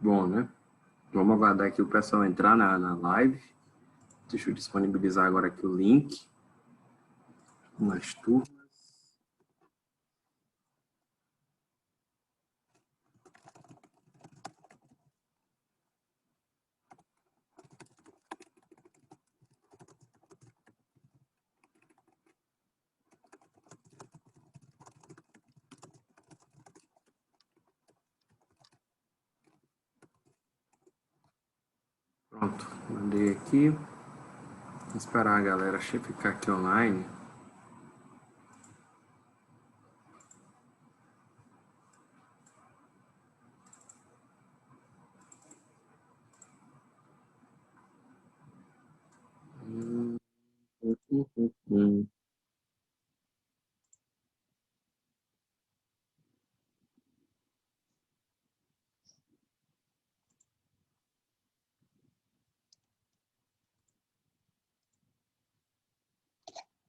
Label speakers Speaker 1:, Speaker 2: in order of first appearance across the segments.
Speaker 1: Bom, né? Vamos aguardar aqui o pessoal entrar na live. Deixa eu disponibilizar agora aqui o link. Umas turmas. Pronto, mandei aqui. Vou esperar a galera ficar aqui online.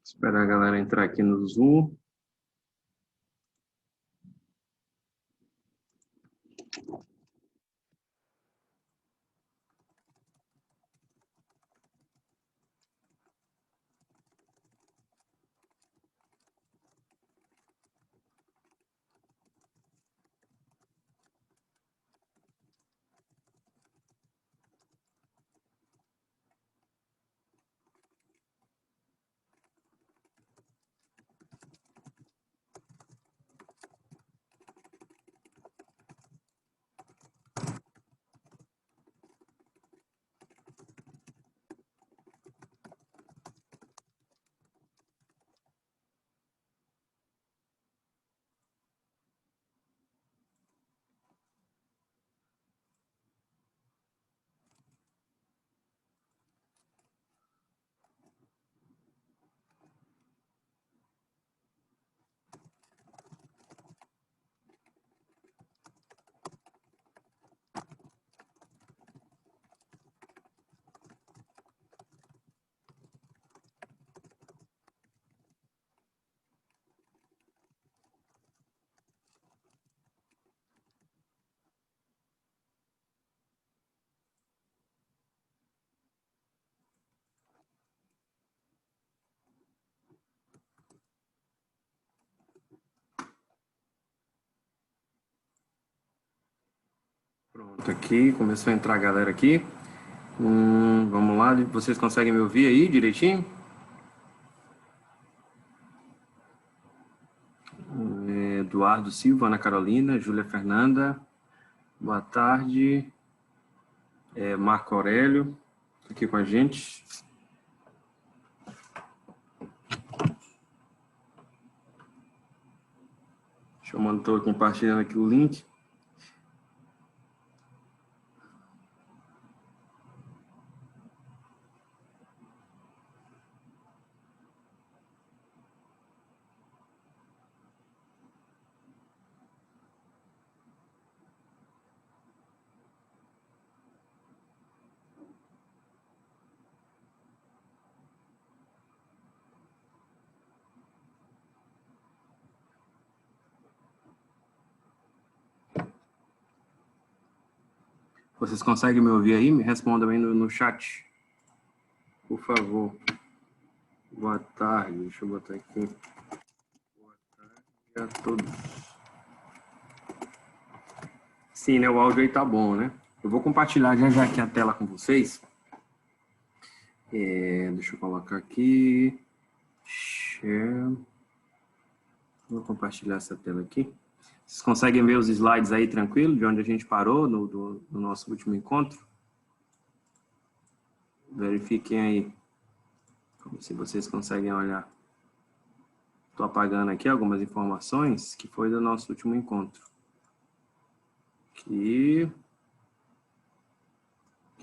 Speaker 1: Esperar a galera entrar aqui no Zoom. Pronto, aqui, começou a entrar a galera aqui. Vamos lá, vocês conseguem me ouvir aí direitinho? Eduardo Silva, Ana Carolina, Júlia Fernanda, boa tarde. Marco Aurélio, aqui com a gente. Deixa eu mandar, estou compartilhando aqui o link. Vocês conseguem me ouvir aí? Me respondam aí no chat, por favor. Boa tarde, deixa eu botar aqui. Boa tarde a todos. Sim, né? O áudio aí tá bom, né? Eu vou compartilhar já aqui a tela com vocês. Deixa eu colocar aqui. Share. Vou compartilhar essa tela aqui. Vocês conseguem ver os slides aí tranquilo, de onde a gente parou no nosso último encontro? Verifiquem aí, se vocês conseguem olhar. Estou apagando aqui algumas informações que foi do nosso último encontro. Aqui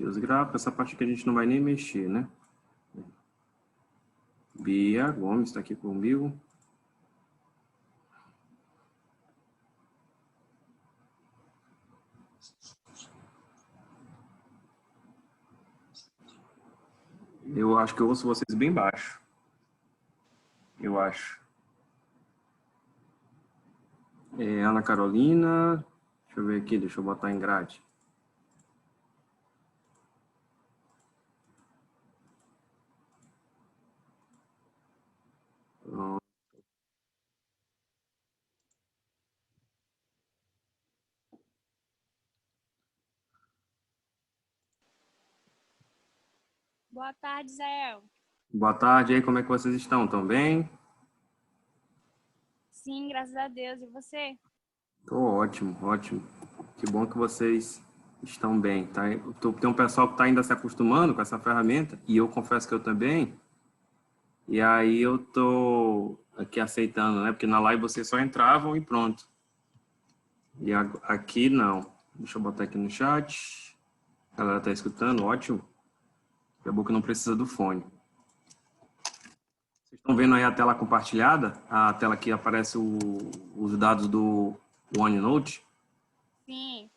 Speaker 1: os gráficos, essa parte que a gente não vai nem mexer, né? Bia Gomes está aqui comigo. Eu acho que eu ouço vocês bem baixo. Eu acho. Ana Carolina. Deixa eu ver aqui, deixa eu botar em grade.
Speaker 2: Boa tarde, Zé.
Speaker 1: Boa tarde, e aí, como é que vocês estão? Estão bem?
Speaker 2: Sim, graças a Deus. E você?
Speaker 1: Tô ótimo, ótimo. Que bom que vocês estão bem, tá? Tem um pessoal que está ainda se acostumando com essa ferramenta, e eu confesso que eu também, e aí eu tô aqui aceitando, né? Porque na live vocês só entravam e pronto. E aqui não. Deixa eu botar aqui no chat. A galera tá escutando, ótimo. É bom que não precisa do fone. Vocês estão vendo aí a tela compartilhada? A tela que aparece os dados do OneNote?
Speaker 2: Sim.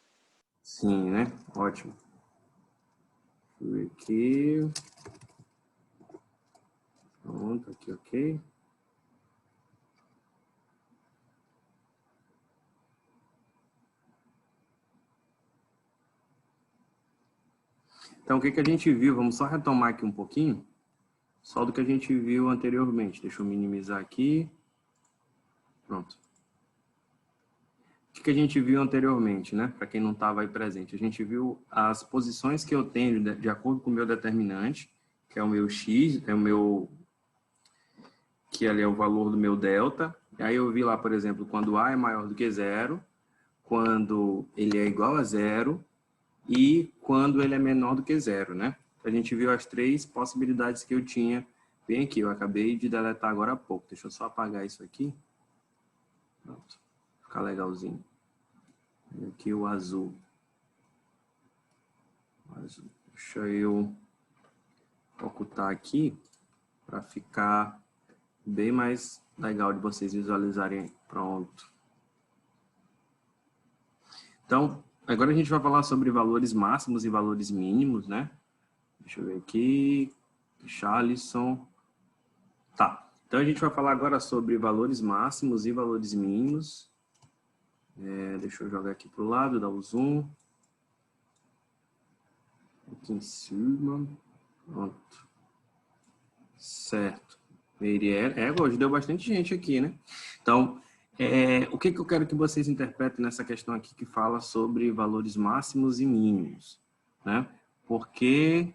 Speaker 1: Sim, né? Ótimo. Deixa eu ver aqui. Pronto, aqui, ok. Então, o que a gente viu? Vamos só retomar aqui um pouquinho, só do que a gente viu anteriormente. Deixa eu minimizar aqui. Pronto. O que a gente viu anteriormente, né? Para quem não estava aí presente. A gente viu as posições que eu tenho de acordo com o meu determinante, que é o meu X, que ali é o valor do meu delta. Aí eu vi lá, por exemplo, quando A é maior do que zero, quando ele é igual a zero e quando ele é menor do que zero, né? A gente viu as três possibilidades que eu tinha bem aqui. Eu acabei de deletar agora há pouco. Deixa eu só apagar isso aqui. Pronto. Ficar legalzinho. Aqui o azul. Deixa eu ocultar aqui para ficar bem mais legal de vocês visualizarem. Pronto. Então, agora a gente vai falar sobre valores máximos e valores mínimos, né? Deixa eu ver aqui. Charlison. Tá. Então, a gente vai falar agora sobre valores máximos e valores mínimos. Deixa eu jogar aqui para o lado, dar o zoom. Aqui em cima. Pronto. Certo. Hoje deu bastante gente aqui, né? Então, o que eu quero que vocês interpretem nessa questão aqui que fala sobre valores máximos e mínimos, né? Porque,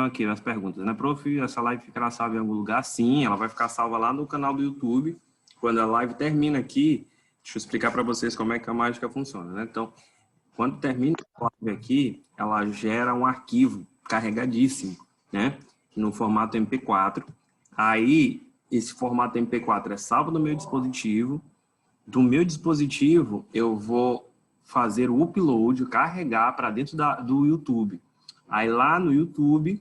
Speaker 1: aqui as perguntas, né? Prof, essa live ficará salva em algum lugar? Sim, ela vai ficar salva lá no canal do YouTube. Quando a live termina aqui, deixa eu explicar para vocês como é que a mágica funciona, né? Então, quando termina a live aqui, ela gera um arquivo carregadíssimo, né? No formato MP4. Aí, esse formato MP4 é salvo no meu dispositivo. Do meu dispositivo, eu vou fazer o upload, carregar para dentro do YouTube. Aí lá no YouTube,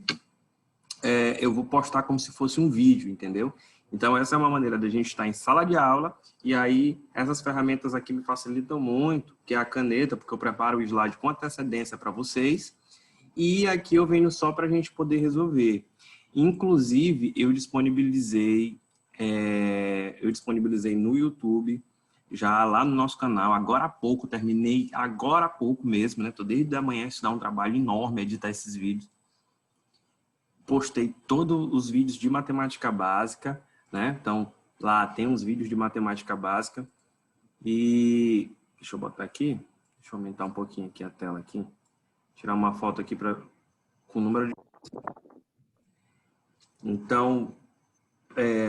Speaker 1: eu vou postar como se fosse um vídeo, entendeu? Então, essa é uma maneira da gente estar em sala de aula, e aí essas ferramentas aqui me facilitam muito, que é a caneta, porque eu preparo o slide com antecedência para vocês, e aqui eu venho só para a gente poder resolver. Inclusive, eu disponibilizei no YouTube, já lá no nosso canal, agora há pouco, terminei agora há pouco mesmo, né? Tô desde a manhã, isso dá um trabalho enorme editar esses vídeos. Postei todos os vídeos de matemática básica, né? Então, lá tem uns vídeos de matemática básica. E deixa eu botar aqui, deixa eu aumentar um pouquinho aqui a tela aqui. Tirar uma foto aqui com o número de... Então,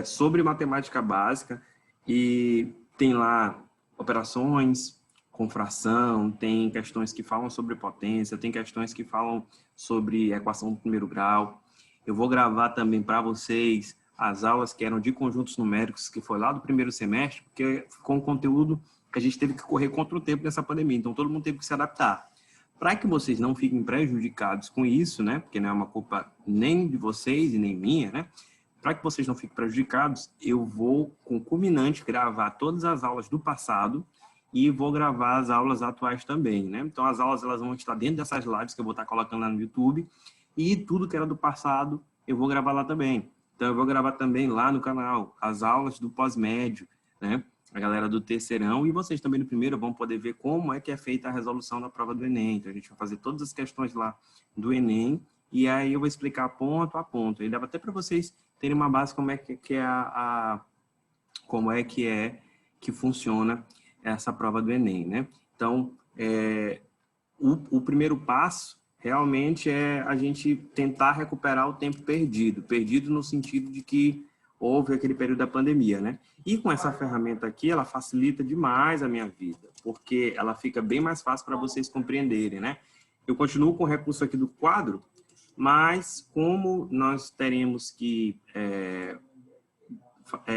Speaker 1: sobre matemática básica, e tem lá operações com fração, tem questões que falam sobre potência, tem questões que falam sobre equação do primeiro grau. Eu vou gravar também para vocês as aulas que eram de conjuntos numéricos, que foi lá do primeiro semestre, porque ficou um conteúdo que a gente teve que correr contra o tempo nessa pandemia, então todo mundo teve que se adaptar. Para que vocês não fiquem prejudicados com isso, né? Porque não é uma culpa nem de vocês e nem minha, né? Para que vocês não fiquem prejudicados, eu vou, com culminante, gravar todas as aulas do passado e vou gravar as aulas atuais também, né? Então, as aulas elas vão estar dentro dessas lives que eu vou estar colocando lá no YouTube e tudo que era do passado eu vou gravar lá também. Então, eu vou gravar também lá no canal as aulas do pós-médio, né? A galera do terceirão e vocês também no primeiro vão poder ver como é que é feita a resolução da prova do Enem. Então, a gente vai fazer todas as questões lá do Enem e aí eu vou explicar ponto a ponto. E dá até para vocês terem uma base como é que funciona essa prova do Enem, né? Então, o primeiro passo realmente é a gente tentar recuperar o tempo perdido. Perdido no sentido de que houve aquele período da pandemia, né? E com essa ferramenta aqui, ela facilita demais a minha vida, porque ela fica bem mais fácil para vocês compreenderem, né? Eu continuo com o recurso aqui do quadro, mas como nós teremos que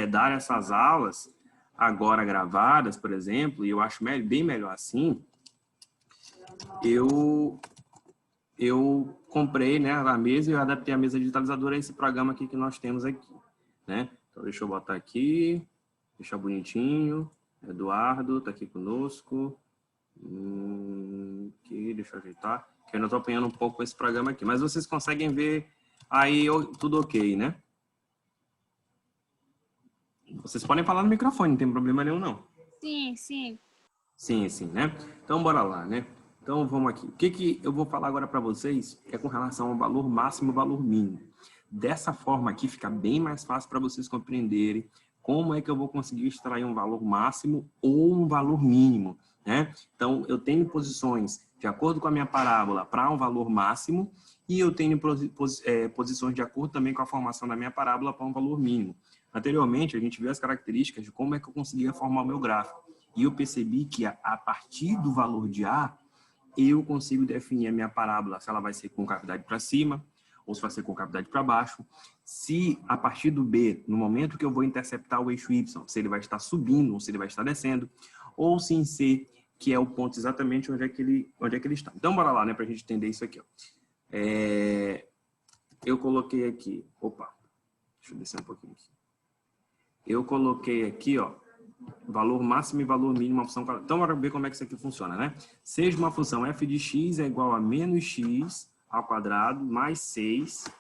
Speaker 1: dar essas aulas agora gravadas, por exemplo, e eu acho bem melhor assim, eu comprei, né, a mesa e eu adaptei a mesa digitalizadora a esse programa aqui que nós temos aqui, né? Então, deixa eu botar aqui, deixar bonitinho. Eduardo está aqui conosco. Aqui, deixa eu ajeitar. Que eu ainda estou apanhando um pouco esse programa aqui. Mas vocês conseguem ver aí tudo ok, né? Vocês podem falar no microfone, não tem problema nenhum, não.
Speaker 2: Sim, sim.
Speaker 1: Sim, sim, né? Então, bora lá, né? Então, vamos aqui. O que eu vou falar agora para vocês é com relação ao valor máximo e valor mínimo. Dessa forma aqui, fica bem mais fácil para vocês compreenderem como é que eu vou conseguir extrair um valor máximo ou um valor mínimo, né? Então, eu tenho posições de acordo com a minha parábola para um valor máximo e eu tenho posições de acordo também com a formação da minha parábola para um valor mínimo. Anteriormente, a gente viu as características de como é que eu conseguia formar o meu gráfico. E eu percebi que a partir do valor de A, eu consigo definir a minha parábola, se ela vai ser com cavidade para cima, ou se vai ser com cavidade para baixo. Se a partir do B, no momento que eu vou interceptar o eixo Y, se ele vai estar subindo ou se ele vai estar descendo, ou se em C, que é o ponto exatamente onde é que ele está. Então, bora lá, né, para a gente entender isso aqui. Ó. Eu coloquei aqui, deixa eu descer um pouquinho aqui. Eu coloquei aqui, ó, valor máximo e valor mínimo, uma função. Então, bora ver como é que isso aqui funciona, né? Seja uma função f de x é igual a menos x ao quadrado mais 6x,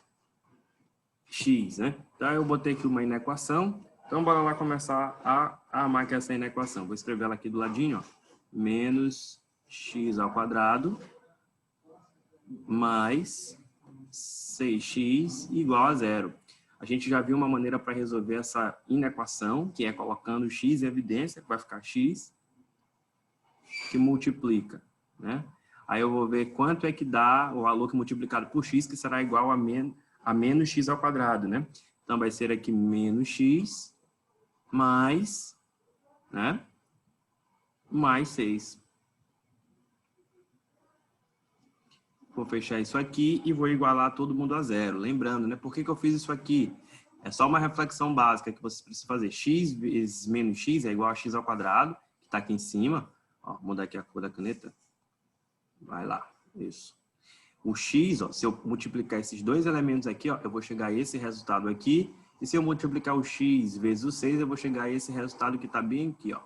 Speaker 1: né? Então, eu botei aqui uma inequação. Então, bora lá começar a armar aqui essa inequação. Vou escrever ela aqui do ladinho, ó. Menos x ao quadrado mais 6x igual a 0. A gente já viu uma maneira para resolver essa inequação, que é colocando x em evidência, que vai ficar x, que multiplica, né? Aí eu vou ver quanto é que dá o valor que multiplicado por x, que será igual a menos x ao quadrado, né? Então, vai ser aqui menos x mais, né? Mais 6. Vou fechar isso aqui e vou igualar todo mundo a 0. Lembrando, né? Por que eu fiz isso aqui? É só uma reflexão básica que vocês precisam fazer. X vezes menos x é igual a x ao quadrado, que está aqui em cima. Ó, vou mudar aqui a cor da caneta. Vai lá, isso. O x, ó, se eu multiplicar esses dois elementos aqui, ó, eu vou chegar a esse resultado aqui. E se eu multiplicar o x vezes o 6, eu vou chegar a esse resultado que está bem aqui, ó.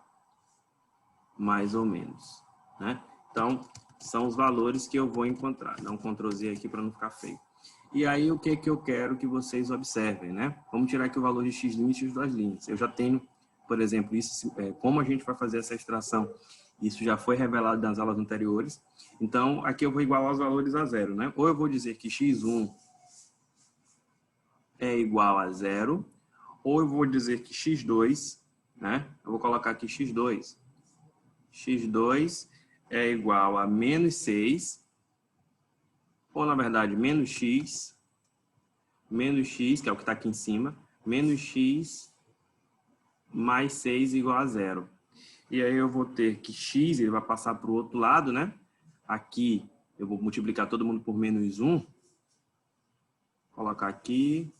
Speaker 1: Mais ou menos, né? Então, são os valores que eu vou encontrar. Dá um Ctrl Z aqui para não ficar feio. E aí, o que eu quero que vocês observem, né? Vamos tirar aqui o valor de x' e x das linhas. Eu já tenho, por exemplo, isso, como a gente vai fazer essa extração. Isso já foi revelado nas aulas anteriores. Então, aqui eu vou igualar os valores a 0, né? Ou eu vou dizer que x1 é igual a 0, ou eu vou dizer que x2, né? Eu vou colocar aqui x2. x2 é igual a menos 6, ou na verdade menos x, que é o que está aqui em cima, menos x mais 6 igual a 0. E aí eu vou ter que x, ele vai passar para o outro lado, né? Aqui eu vou multiplicar todo mundo por menos 1. Colocar aqui,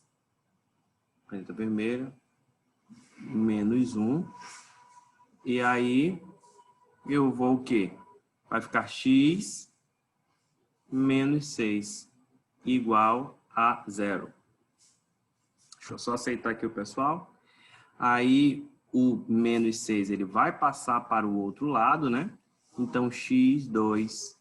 Speaker 1: caneta vermelha, menos 1. E aí eu vou o quê? Vai ficar x menos 6 igual a 0. Deixa eu só aceitar aqui o pessoal. Aí o menos 6 ele vai passar para o outro lado, né? Então x2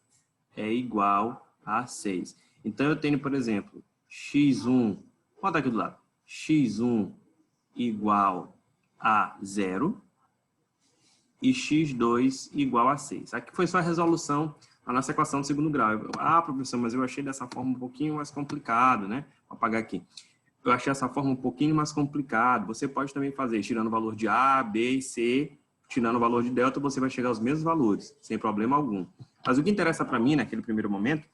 Speaker 1: é igual a 6. Então eu tenho, por exemplo, x1, vou botar aqui do lado, x1 igual a 0 e x2 igual a 6. Aqui foi só a resolução da nossa equação de segundo grau. Professor, mas eu achei dessa forma um pouquinho mais complicado, né? Vou apagar aqui. Eu achei essa forma um pouquinho mais complicado. Você pode também fazer tirando o valor de A, B e C, tirando o valor de delta, você vai chegar aos mesmos valores, sem problema algum. Mas o que interessa para mim, naquele primeiro momento,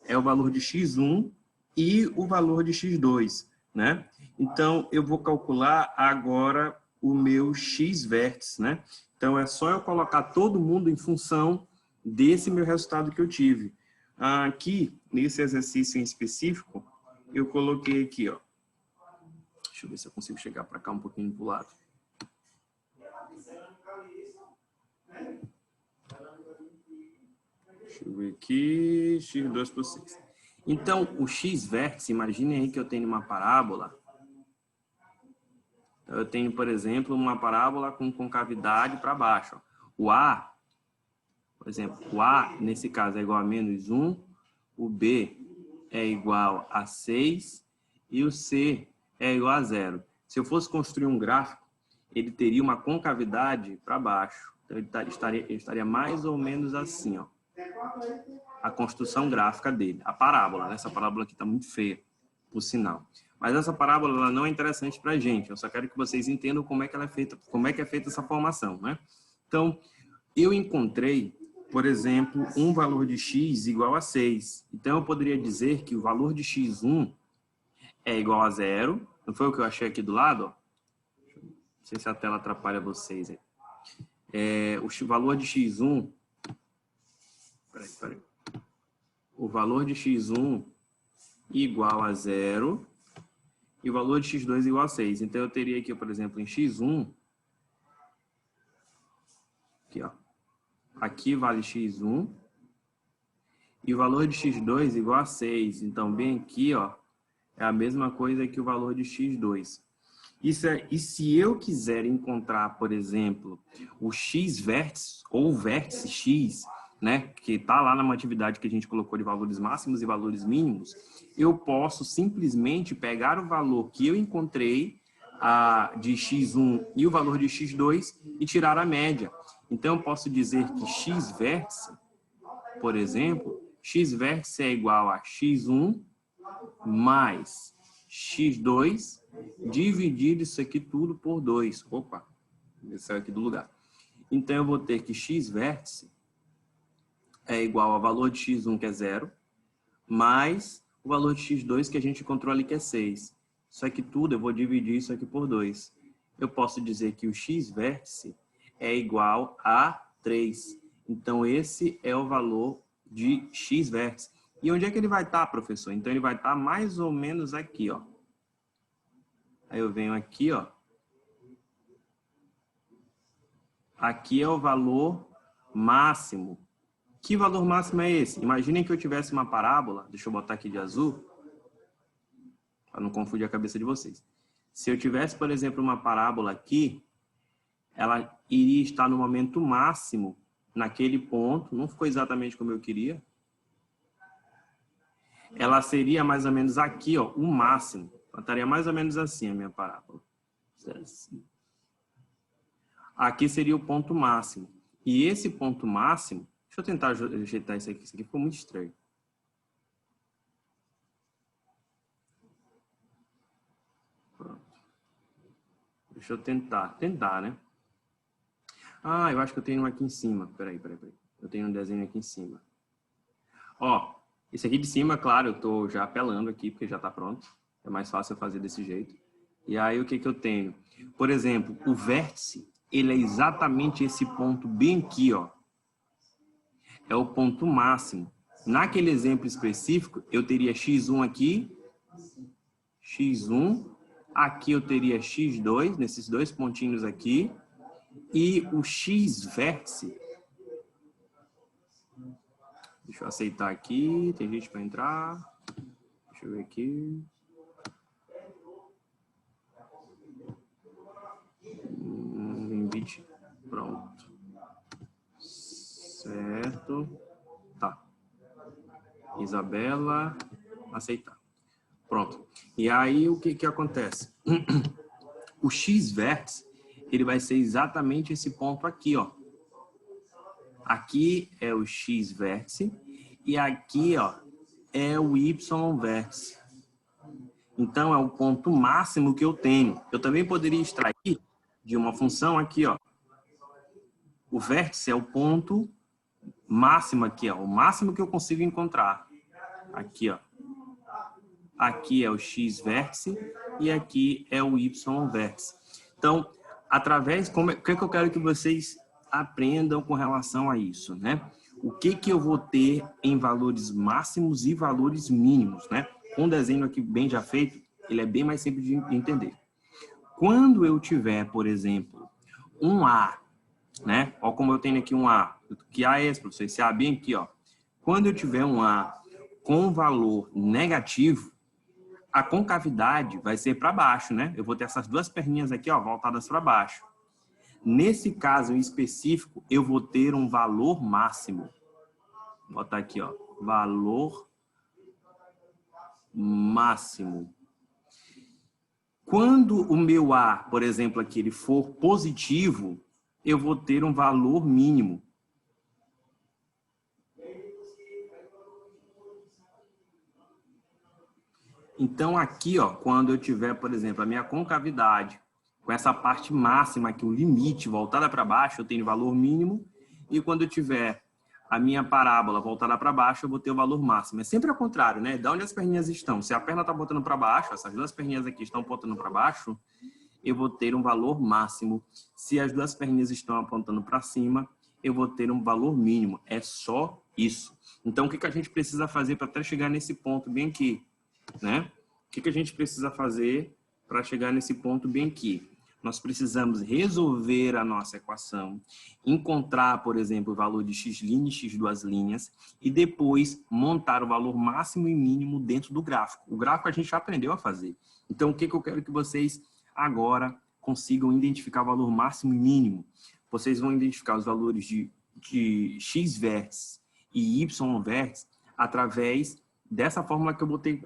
Speaker 1: é o valor de x1 e o valor de x2, né? Então, eu vou calcular agora o meu x-vértice, né? Então, é só eu colocar todo mundo em função desse meu resultado que eu tive. Aqui, nesse exercício em específico, eu coloquei aqui, ó. Deixa eu ver se eu consigo chegar para cá um pouquinho pro lado. Deixa eu ver aqui, x2 por 6. Então, o x-vértice, imagine aí que eu tenho uma parábola. Então, eu tenho, por exemplo, uma parábola com concavidade para baixo. Ó. O A, por exemplo, o A, nesse caso, é igual a menos 1, o B é igual a 6 e o C é igual a 0. Se eu fosse construir um gráfico, ele teria uma concavidade para baixo. Então, ele estaria mais ou menos assim, ó. A construção gráfica dele, a parábola, né? Essa parábola aqui está muito feia, por sinal. Mas essa parábola ela não é interessante para a gente. Eu só quero que vocês entendam como é que ela é feita, como é que é feita essa formação, né? Então, eu encontrei, por exemplo, um valor de x igual a 6. Então, eu poderia dizer que o valor de x1 é igual a 0. Não foi o que eu achei aqui do lado? Ó? Não sei se a tela atrapalha vocês aí. O valor de x1... Peraí. O valor de x1 igual a 0 e o valor de x2 igual a 6. Então, eu teria aqui, por exemplo, em x1, aqui, ó, aqui vale x1 e o valor de x2 igual a 6. Então, bem aqui, ó, é a mesma coisa que o valor de x2. E se eu quiser encontrar, por exemplo, o x-vértice ou o vértice x, né, que está lá na atividade que a gente colocou de valores máximos e valores mínimos, eu posso simplesmente pegar o valor que eu encontrei de x1 e o valor de x2 e tirar a média. Então, eu posso dizer que x-vértice, por exemplo, x-vértice é igual a x1 mais x2 dividido isso aqui tudo por 2. Opa, isso saiu aqui do lugar. Então, eu vou ter que x-vértice é igual ao valor de x1, que é 0, mais o valor de x2, que a gente encontrou ali, que é 6. Isso aqui tudo, eu vou dividir isso aqui por 2. Eu posso dizer que o x-vértice é igual a 3. Então, esse é o valor de x-vértice. E onde é que ele vai estar, professor? Então, ele vai estar mais ou menos aqui, ó. Aí eu venho aqui, ó. Aqui é o valor máximo. Que valor máximo é esse? Imaginem que eu tivesse uma parábola, deixa eu botar aqui de azul, para não confundir a cabeça de vocês. Se eu tivesse, por exemplo, uma parábola aqui, ela iria estar no momento máximo naquele ponto, não ficou exatamente como eu queria. Ela seria mais ou menos aqui, ó, o máximo. Ela estaria mais ou menos assim a minha parábola. Aqui seria o ponto máximo. E esse ponto máximo, deixa eu tentar ajeitar isso aqui ficou muito estranho. Pronto. Deixa eu tentar, né? Eu acho que eu tenho um aqui em cima. Peraí. Eu tenho um desenho aqui em cima. Ó, esse aqui de cima, claro, eu tô já apelando aqui, porque já tá pronto. É mais fácil eu fazer desse jeito. E aí, o que que eu tenho? Por exemplo, o vértice, ele é exatamente esse ponto bem aqui, ó. É o ponto máximo. Naquele exemplo específico, eu teria x1 aqui, x1, aqui eu teria x2, nesses dois pontinhos aqui, e o x-vértice, deixa eu aceitar aqui, tem gente para entrar, deixa eu ver aqui. 20, pronto. Certo. Tá. Isabela, aceitar. Pronto. E aí, o que que acontece? O x-vértice, ele vai ser exatamente esse ponto aqui, ó. Aqui é o x-vértice e aqui, ó, é o y-vértice. Então, é o ponto máximo que eu tenho. Eu também poderia extrair de uma função aqui, ó. O vértice é o ponto máximo aqui, ó, o máximo que eu consigo encontrar. Aqui, ó. Aqui é o x vértice e aqui é o y vértice. Então, o que eu quero que vocês aprendam com relação a isso, né? O que eu vou ter em valores máximos e valores mínimos, né? Com um desenho aqui bem já feito, ele é bem mais simples de entender. Quando eu tiver, por exemplo, um A, né? Olha como eu tenho aqui um A. Que A é esse, professor? Esse A bem aqui, ó. Quando eu tiver um A com valor negativo, a concavidade vai ser para baixo, né? Eu vou ter essas duas perninhas aqui, ó, voltadas para baixo. Nesse caso em específico, eu vou ter um valor máximo. Vou botar aqui, ó, valor máximo. Quando o meu A, por exemplo, aqui, ele for positivo, eu vou ter um valor mínimo. Então, aqui, ó, quando eu tiver, por exemplo, a minha concavidade com essa parte máxima aqui, o limite voltada para baixo, eu tenho valor mínimo. E quando eu tiver a minha parábola voltada para baixo, eu vou ter o valor máximo. É sempre ao contrário, né? Da onde as perninhas estão. Se a perna está botando para baixo, essas duas perninhas aqui estão apontando para baixo, eu vou ter um valor máximo. Se as duas perninhas estão apontando para cima, eu vou ter um valor mínimo. É só isso. Então, o que a gente precisa fazer para até chegar nesse ponto bem aqui, né? O que a gente precisa fazer para chegar nesse ponto bem aqui? Nós precisamos resolver a nossa equação, encontrar, por exemplo, o valor de x' e x2' e depois montar o valor máximo e mínimo dentro do gráfico. O gráfico a gente já aprendeu a fazer. Então, o que eu quero que vocês agora consigam identificar o valor máximo e mínimo? Vocês vão identificar os valores de x vértice e y vértice através dessa fórmula que eu botei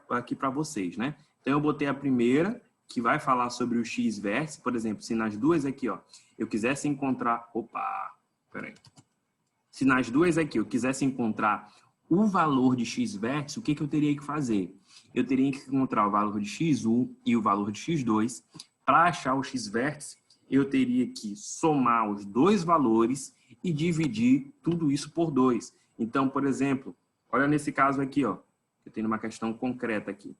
Speaker 1: aqui para vocês, né? Então, eu botei a primeira, que vai falar sobre o x vértice. Por exemplo, se nas duas aqui, ó, eu quisesse encontrar... Opa, peraí. Se nas duas aqui eu quisesse encontrar o valor de x vértice, o que eu teria que fazer? Eu teria que encontrar o valor de x1 e o valor de x2. Para achar o x vértice, eu teria que somar os dois valores e dividir tudo isso por 2. Então, por exemplo, olha nesse caso aqui, ó. Eu tenho uma questão concreta aqui.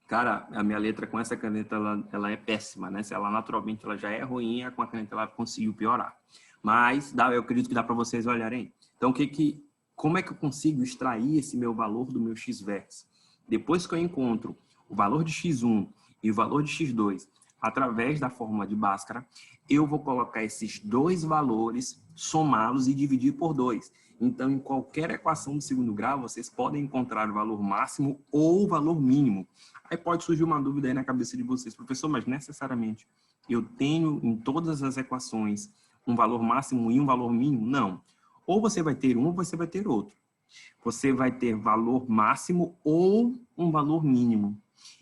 Speaker 1: Cara, a minha letra com essa caneta, ela é péssima, né? Se ela naturalmente ela já é ruim, com a caneta ela conseguiu piorar. Mas eu acredito que dá para vocês olharem. Então, como é que eu consigo extrair esse meu valor do meu x vértice? Depois que eu encontro o valor de x1 e o valor de x2 através da fórmula de Bhaskara, eu vou colocar esses dois valores, somá-los e dividir por 2. Então, em qualquer equação de segundo grau, vocês podem encontrar o valor máximo ou o valor mínimo. Aí pode surgir uma dúvida aí na cabeça de vocês, professor, mas necessariamente eu tenho em todas as equações um valor máximo e um valor mínimo? Não. Ou você vai ter um ou você vai ter outro. Você vai ter valor máximo ou um valor mínimo.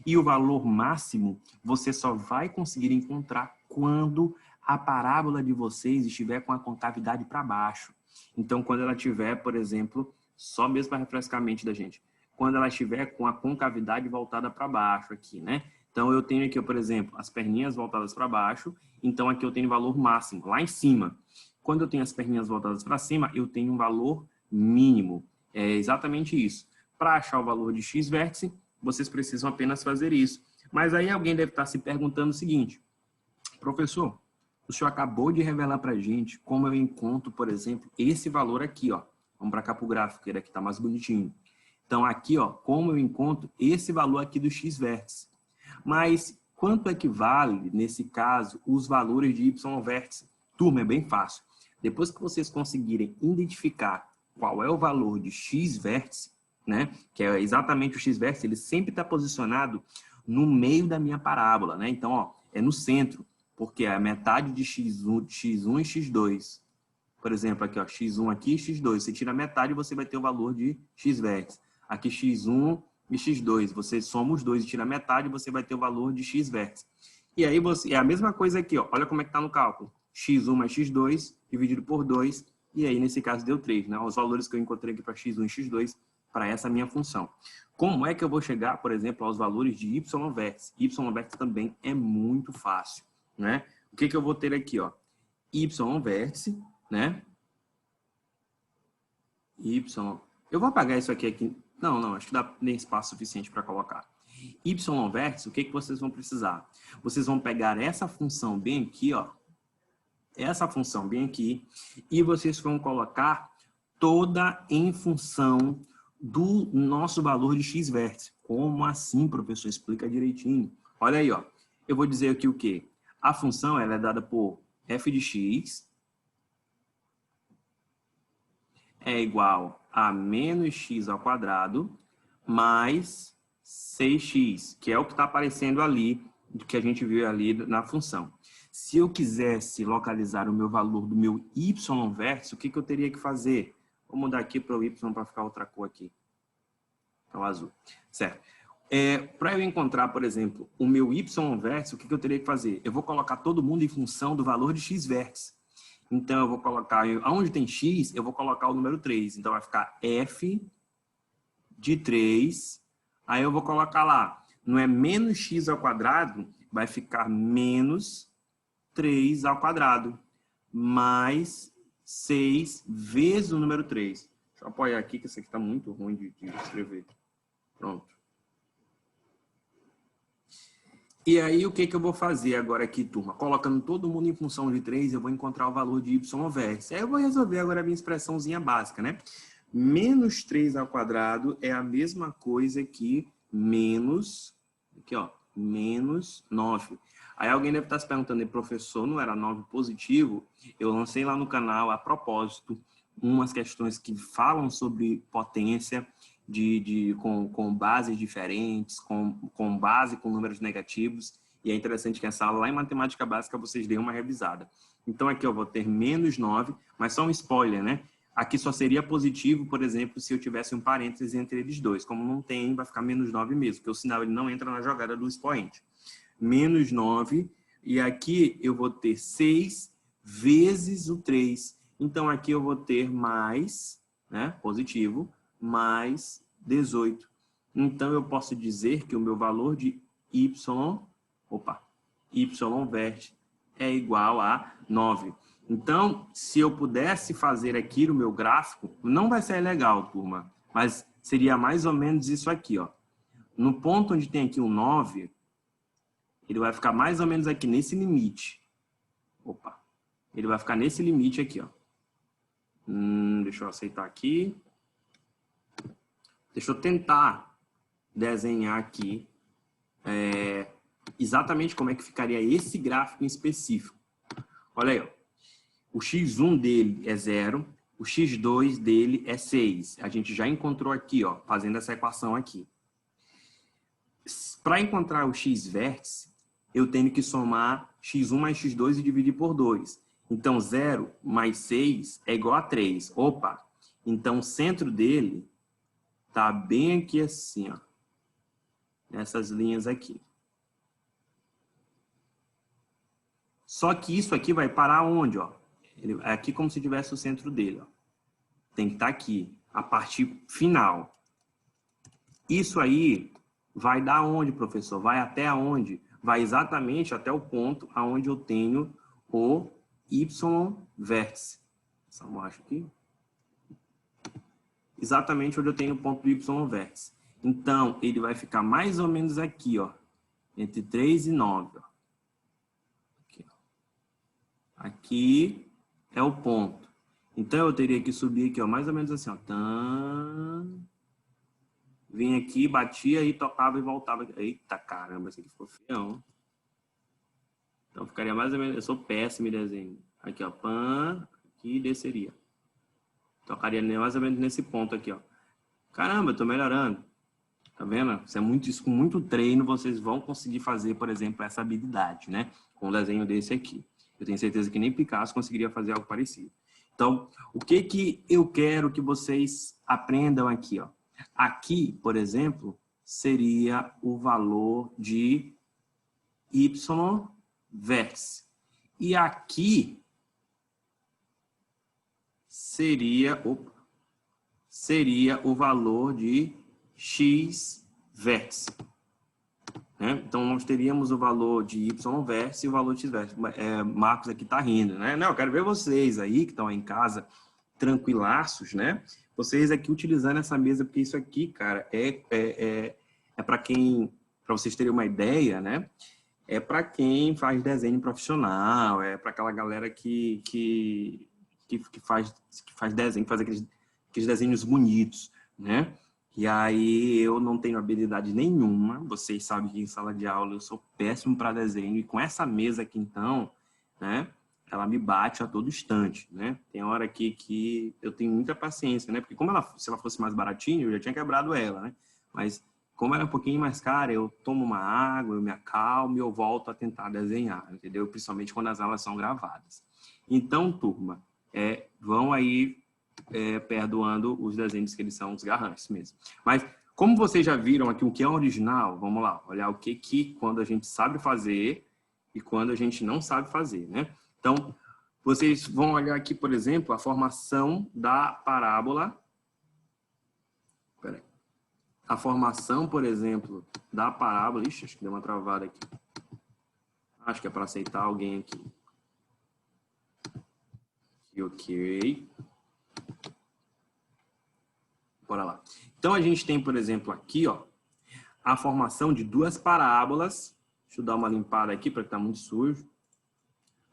Speaker 1: E o valor máximo você só vai conseguir encontrar quando a parábola de vocês estiver com a concavidade para baixo. Então, quando ela tiver, por exemplo, só mesmo para refrescar a mente da gente, quando ela estiver com a concavidade voltada para baixo aqui, né? Então, eu tenho aqui, por exemplo, as perninhas voltadas para baixo, então aqui eu tenho valor máximo, lá em cima. Quando eu tenho as perninhas voltadas para cima, eu tenho um valor mínimo. É exatamente isso. Para achar o valor de x vértice, vocês precisam apenas fazer isso. Mas aí alguém deve estar se perguntando o seguinte: professor, o senhor acabou de revelar para a gente como eu encontro, por exemplo, esse valor aqui, ó. Vamos para cá para o gráfico, que ele aqui está mais bonitinho. Então, aqui, ó, como eu encontro esse valor aqui do x vértice. Mas quanto é que vale, nesse caso, os valores de y vértice? Turma, é bem fácil. Depois que vocês conseguirem identificar qual é o valor de x vértice, né, que é exatamente o x vértice, ele sempre está posicionado no meio da minha parábola, né? Então, ó, é no centro, porque é a metade de x1 e x2. Por exemplo, aqui, ó, x1 aqui e x2. Você tira a metade e você vai ter o valor de x vértice. Aqui x1 e x2. Você soma os dois e tira a metade e você vai ter o valor de x vértice. E aí é a mesma coisa aqui, ó. Olha como é que está no cálculo. x1 mais x2 dividido por 2. E aí, nesse caso, deu 3, né? Os valores que eu encontrei aqui para x1 e x2 para essa minha função. Como é que eu vou chegar, por exemplo, aos valores de y vértice? Y vértice também é muito fácil, né? O que eu vou ter aqui, ó? Y vértice, né? Y. Eu vou apagar isso aqui Não, acho que dá nem espaço suficiente para colocar. Y vértice, o que vocês vão precisar? Vocês vão pegar essa função bem aqui, ó. Essa função bem aqui. E vocês vão colocar toda em função do nosso valor de x vértice. Como assim, professor? Explica direitinho. Olha aí, ó. Eu vou dizer aqui o quê? A função ela é dada por f de x é igual a menos x ao quadrado mais 6x, que é o que está aparecendo ali, que a gente viu ali na função. Se eu quisesse localizar o meu valor do meu y vértice, o que eu teria que fazer? Vou mudar aqui para o y para ficar outra cor aqui. É o azul. Certo. Para eu encontrar, por exemplo, o meu y vértice, o que eu teria que fazer? Eu vou colocar todo mundo em função do valor de x vértice. Então, eu vou colocar, onde tem x, eu vou colocar o número 3. Então, vai ficar f de 3. Aí, eu vou colocar lá, não é menos x ao quadrado, vai ficar menos 3 ao quadrado, mais 6 vezes o número 3. Deixa eu apoiar aqui, que isso aqui está muito ruim de escrever. Pronto. E aí, o que eu vou fazer agora aqui, turma? Colocando todo mundo em função de 3, eu vou encontrar o valor de y vértice. Aí eu vou resolver agora a minha expressãozinha básica, né? Menos 3 ao quadrado é a mesma coisa que menos, aqui ó, menos 9. Aí alguém deve estar se perguntando, professor, não era 9 positivo? Eu lancei lá no canal, a propósito, umas questões que falam sobre potência, com bases diferentes, com base com números negativos, e é interessante que essa aula lá em matemática básica vocês deem uma revisada. Então aqui eu vou ter menos 9, mas só um spoiler, né? Aqui só seria positivo, por exemplo, se eu tivesse um parênteses entre eles dois. Como não tem, vai ficar menos 9 mesmo, porque o sinal ele não entra na jogada do expoente. Menos 9, e aqui eu vou ter 6 vezes o 3. Então aqui eu vou ter mais, né, positivo, mais 18. Então, eu posso dizer que o meu valor de y vértice é igual a 9. Então, se eu pudesse fazer aqui no meu gráfico, não vai ser legal, turma, mas seria mais ou menos isso aqui, ó. No ponto onde tem aqui um 9, ele vai ficar mais ou menos aqui nesse limite. Ele vai ficar nesse limite aqui, ó. Deixa eu aceitar aqui. Deixa eu tentar desenhar aqui exatamente como é que ficaria esse gráfico em específico. Olha aí, ó. O x1 dele é 0, o x2 dele é 6. A gente já encontrou aqui, ó, fazendo essa equação aqui. Para encontrar o x vértice, eu tenho que somar x1 mais x2 e dividir por 2. Então, 0 mais 6 é igual a 3. Então o centro dele tá bem aqui assim, ó. Nessas linhas aqui. Só que isso aqui vai parar onde, ó? É aqui como se tivesse o centro dele, ó. Tem que estar aqui, a parte final. Isso aí vai dar onde, professor? Vai até aonde? Vai exatamente até o ponto aonde eu tenho o y vértice. Só mostro aqui. Exatamente onde eu tenho o ponto do y vértice. Então, ele vai ficar mais ou menos aqui, ó, entre 3 e 9. Ó. Aqui, ó. Aqui é o ponto. Então, eu teria que subir aqui, ó, mais ou menos assim, ó. Vim aqui, batia e tocava e voltava. Eita, caramba, esse aqui ficou feio. Então, ficaria mais ou menos... Eu sou péssimo em desenho. Aqui, ó, aqui desceria. Tocaria mais ou menos nesse ponto aqui, ó. Caramba, eu tô melhorando. Tá vendo? Isso com muito treino, vocês vão conseguir fazer, por exemplo, essa habilidade, né? Com um desenho desse aqui. Eu tenho certeza que nem Picasso conseguiria fazer algo parecido. Então, o que eu quero que vocês aprendam aqui, ó? Aqui, por exemplo, seria o valor de y vértice. E aqui seria o valor de x vértice. Né? Então, nós teríamos o valor de y vértice e o valor de x vértice. Marcos aqui está rindo, né? Não, eu quero ver vocês aí que estão aí em casa tranquilaços, né? Vocês aqui utilizando essa mesa, porque isso aqui, cara, é para quem, para vocês terem uma ideia, né? É para quem faz desenho profissional, é para aquela galera que faz desenho, que faz aqueles desenhos bonitos, né? E aí eu não tenho habilidade nenhuma, vocês sabem que em sala de aula eu sou péssimo para desenho, e com essa mesa aqui então, né? Ela me bate a todo instante, né? Tem hora aqui que eu tenho muita paciência, né? Porque como se ela fosse mais baratinha, eu já tinha quebrado ela, né? Mas como ela é um pouquinho mais cara, eu tomo uma água, eu me acalmo e eu volto a tentar desenhar, entendeu? Principalmente quando as aulas são gravadas. Então, turma, vão aí perdoando os desenhos que eles são os garranchos mesmo. Mas, como vocês já viram aqui o que é original, vamos lá, olhar o que quando a gente sabe fazer e quando a gente não sabe fazer, né? Então, vocês vão olhar aqui, por exemplo, a formação da parábola. Peraí. A formação, por exemplo, da parábola... Ixi, acho que deu uma travada aqui. Acho que é para aceitar alguém aqui. Ok. Bora lá. Então, a gente tem, por exemplo, aqui, ó, a formação de duas parábolas. Deixa eu dar uma limpada aqui, para que tá muito sujo.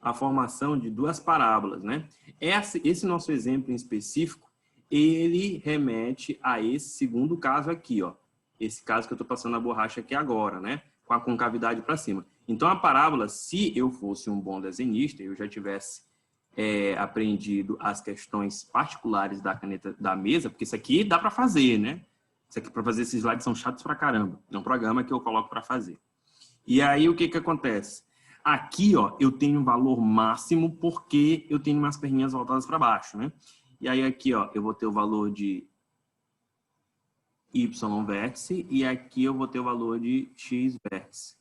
Speaker 1: A formação de duas parábolas, né? Esse nosso exemplo em específico, ele remete a esse segundo caso aqui, ó. Esse caso que eu estou passando a borracha aqui agora, né? Com a concavidade para cima. Então, a parábola, se eu fosse um bom desenhista, eu já tivesse aprendido as questões particulares da caneta da mesa, porque isso aqui dá para fazer, né? Isso aqui para fazer esses slides são chatos pra caramba. É um programa que eu coloco para fazer. E aí, o que acontece? Aqui, ó, eu tenho um valor máximo porque eu tenho umas perninhas voltadas para baixo, né? E aí, aqui, ó, eu vou ter o valor de y vértice e aqui eu vou ter o valor de x vértice.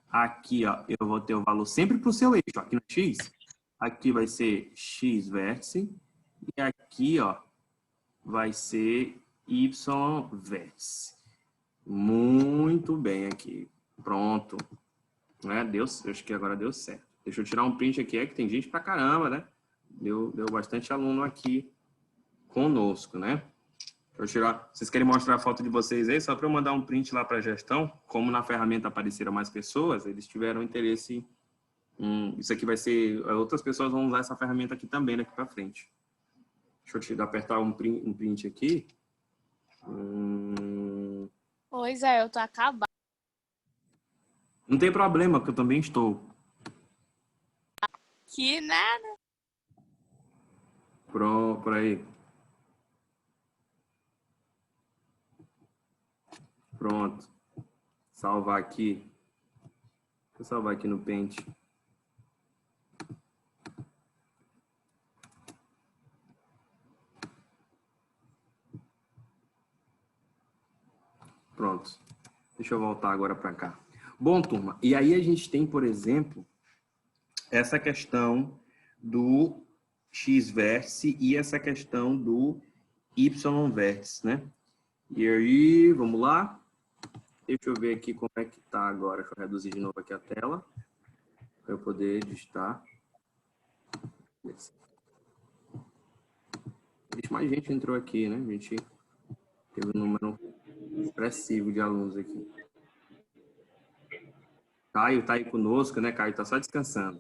Speaker 1: Aqui, ó, eu vou ter o valor sempre para o seu eixo. Aqui no x, aqui vai ser x vértice e aqui, ó, vai ser y vértice. Muito bem aqui. Pronto. Deus, eu acho que agora deu certo. Deixa eu tirar um print aqui, que tem gente pra caramba, né? Deu bastante aluno aqui conosco, né? Deixa eu tirar. Vocês querem mostrar a foto de vocês aí? Só para eu mandar um print lá para a gestão. Como na ferramenta apareceram mais pessoas, eles tiveram interesse em... Isso aqui vai ser... Outras pessoas vão usar essa ferramenta aqui também daqui para frente. Deixa eu apertar um print aqui.
Speaker 2: Oi, Zé, eu tô acabado.
Speaker 1: Não tem problema, porque eu também estou.
Speaker 2: Que nada.
Speaker 1: Pronto, por aí. Pronto. Salvar aqui. Deixa eu salvar aqui no Paint. Pronto. Deixa eu voltar agora para cá. Bom, turma, e aí a gente tem, por exemplo, essa questão do x-vértice e essa questão do y-vértice, né? E aí, vamos lá? Deixa eu ver aqui como é que tá agora. Deixa eu reduzir de novo aqui a tela, para eu poder digitar. Mais gente entrou aqui, né? A gente teve um número expressivo de alunos aqui. Caio tá aí conosco, né? Caio tá só descansando.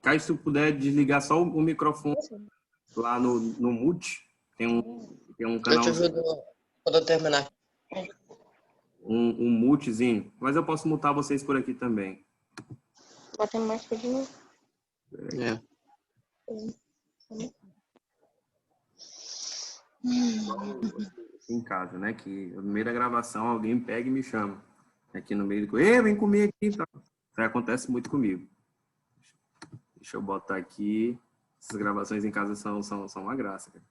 Speaker 1: Caio, se tu puder desligar só o microfone lá no mute, tem um canal...
Speaker 3: Eu te ajudo quando eu terminar.
Speaker 1: Um mutezinho, mas eu posso mutar vocês por aqui também.
Speaker 4: Bota mais de novo.
Speaker 3: É.
Speaker 1: Em casa, né? Que no meio da gravação alguém pega e me chama. Aqui no meio do... Ei, vem comer aqui. Tá? Isso acontece muito comigo. Deixa eu botar aqui. Essas gravações em casa são uma graça, cara.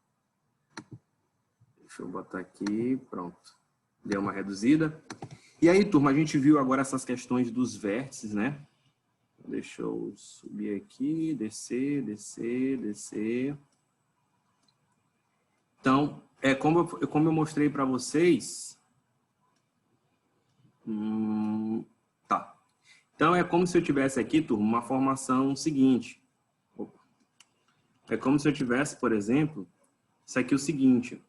Speaker 1: Deixa eu botar aqui. Pronto. Deu uma reduzida. E aí, turma, a gente viu agora essas questões dos vértices, né? Deixa eu subir aqui, descer, descer, descer. Então, como eu mostrei para vocês... Tá. Então, é como se eu tivesse aqui, turma, uma formação seguinte. É como se eu tivesse, por exemplo, Isso aqui é o seguinte.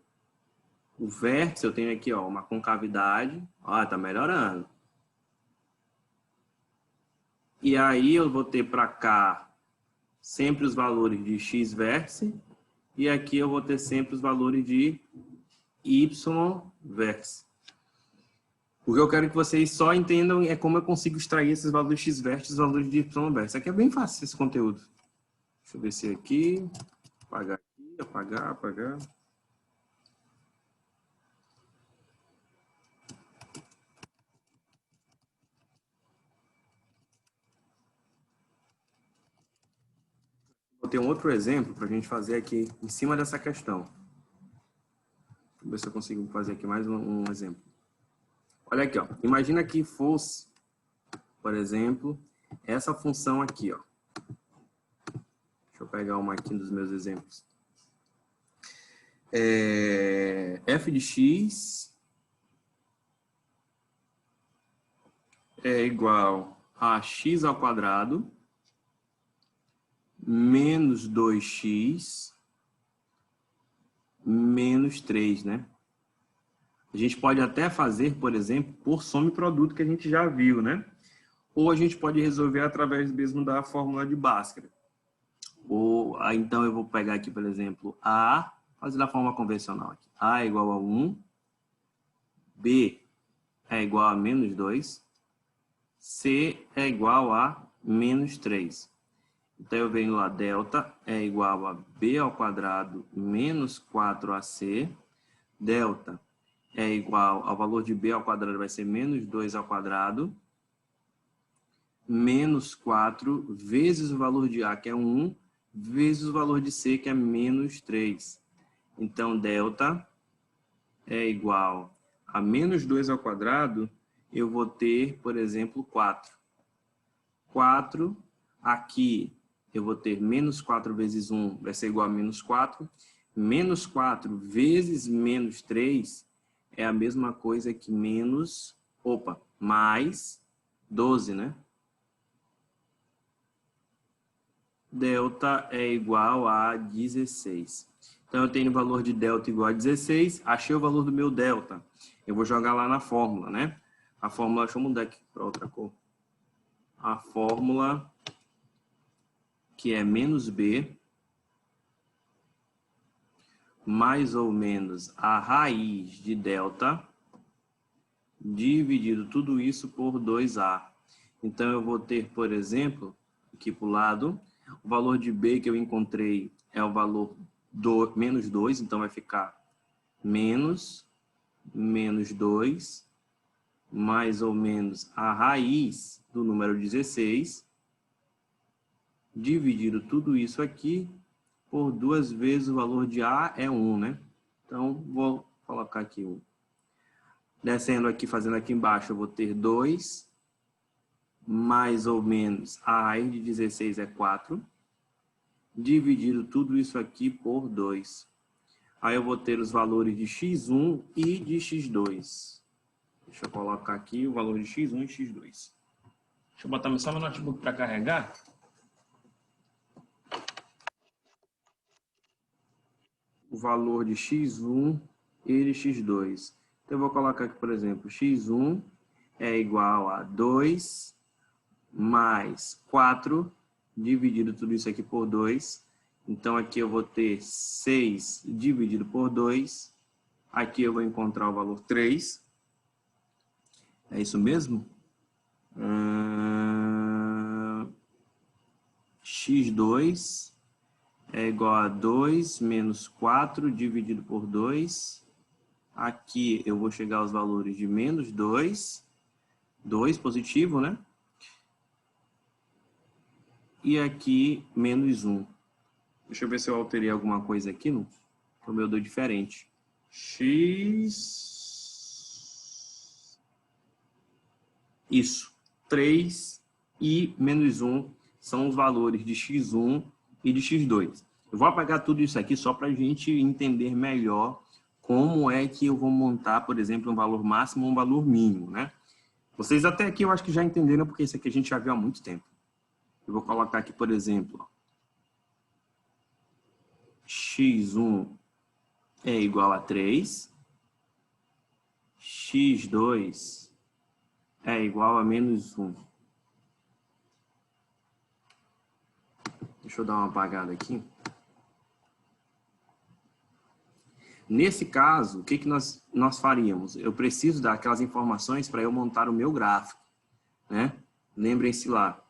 Speaker 1: O vértice, eu tenho aqui, ó, uma concavidade. Ó, tá melhorando. E aí eu vou ter para cá sempre os valores de x vértice. E aqui eu vou ter sempre os valores de y vértice. O que eu quero que vocês só entendam é como eu consigo extrair esses valores de x vértice e os valores de y vértice. Aqui é bem fácil esse conteúdo. Deixa eu ver se aqui. Apagar aqui, apagar, apagar. Vou ter um outro exemplo para a gente fazer aqui em cima dessa questão. Deixa eu ver se eu consigo fazer aqui mais um exemplo. Olha aqui, ó. Imagina que fosse, por exemplo, essa função aqui, ó. Deixa eu pegar uma aqui dos meus exemplos. F de x é igual a x ao quadrado menos 2x menos 3, né? A gente pode até fazer, por exemplo, por soma e produto, que a gente já viu, né? Ou a gente pode resolver através mesmo da fórmula de Bhaskara. Ou, então, eu vou pegar aqui, por exemplo, A, fazer da forma convencional aqui. A é igual a 1, B é igual a menos 2, C é igual a menos 3. Então, eu venho lá, delta é igual a B ao quadrado menos 4AC. Delta é igual ao valor de B ao quadrado, vai ser menos 2 ao quadrado, menos 4 vezes o valor de A, que é 1, vezes o valor de C, que é menos 3. Então, delta é igual a menos 2 ao quadrado, eu vou ter, por exemplo, 4. 4, aqui eu vou ter menos 4 vezes 1, vai ser igual a menos 4. Menos 4 vezes menos 3 é a mesma coisa que mais 12, né? Delta é igual a 16. Então, eu tenho o valor de delta igual a 16. Achei o valor do meu delta. Eu vou jogar lá na fórmula, né? A fórmula, deixa eu mudar aqui para outra cor. A fórmula, que é menos B, mais ou menos a raiz de delta, dividido tudo isso por 2A. Então, eu vou ter, por exemplo, aqui para o lado, o valor de B que eu encontrei é o valor menos 2, então vai ficar menos 2, mais ou menos a raiz do número 16, dividido tudo isso aqui por 2 vezes o valor de A é 1, né? Então, vou colocar aqui 1. Descendo aqui, fazendo aqui embaixo, eu vou ter 2, mais ou menos a raiz de 16 é 4, dividido tudo isso aqui por 2. Aí eu vou ter os valores de x1 e de x2. Deixa eu colocar aqui o valor de x1 e x2. Deixa eu botar só meu notebook para carregar. O valor de x1 e de x2. Então, eu vou colocar aqui, por exemplo, x1 é igual a 2 mais 4, dividido tudo isso aqui por 2. Então, aqui eu vou ter 6 dividido por 2. Aqui eu vou encontrar o valor 3. É isso mesmo? X2 é igual a 2 menos 4 dividido por 2. Aqui eu vou chegar aos valores de menos 2. 2 positivo, né? E aqui menos 1. Deixa eu ver se eu alterei alguma coisa aqui. Não? O meu deu diferente. X. Isso. 3 e menos 1 são os valores de x1 e de x2. Eu vou apagar tudo isso aqui só para a gente entender melhor como é que eu vou montar, por exemplo, um valor máximo ou um valor mínimo, né? Vocês até aqui eu acho que já entenderam, porque isso aqui a gente já viu há muito tempo. Eu vou colocar aqui, por exemplo, x1 é igual a 3. x2 é igual a menos 1. Deixa eu dar uma apagada aqui. Nesse caso, o que nós faríamos? Eu preciso dar aquelas informações para eu montar o meu gráfico, né? Lembrem-se lá.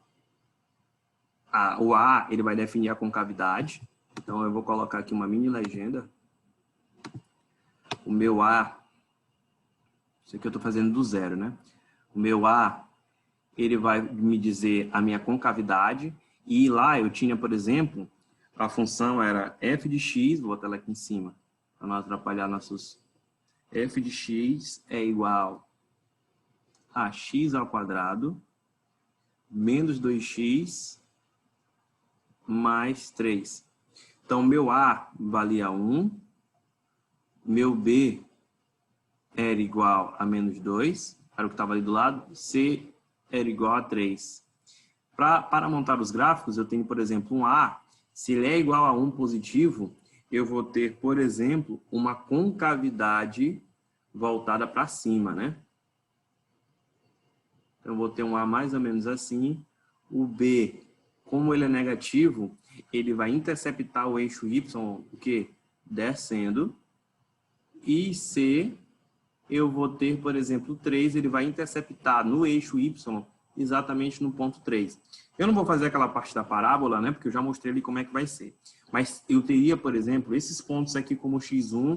Speaker 1: O A, ele vai definir a concavidade. Então, eu vou colocar aqui uma mini legenda. O meu A, isso aqui eu estou fazendo do zero, né? O meu A, ele vai me dizer a minha concavidade. E lá eu tinha, por exemplo, a função era f de x, vou botar ela aqui em cima, para não atrapalhar nossos... f de x é igual a x ao quadrado menos 2x mais 3. Então, meu A valia 1, meu B era igual a menos 2, era o que estava ali do lado, C era igual a 3. Para montar os gráficos, eu tenho, por exemplo, um A, se ele é igual a 1 positivo, eu vou ter, por exemplo, uma concavidade voltada para cima, né? Então, eu vou ter um A mais ou menos assim. O B, como ele é negativo, ele vai interceptar o eixo Y, o quê? Descendo. E C, eu vou ter, por exemplo, 3, ele vai interceptar no eixo Y, exatamente no ponto 3. Eu não vou fazer aquela parte da parábola, né? Porque eu já mostrei ali como é que vai ser. Mas eu teria, por exemplo, esses pontos aqui como x1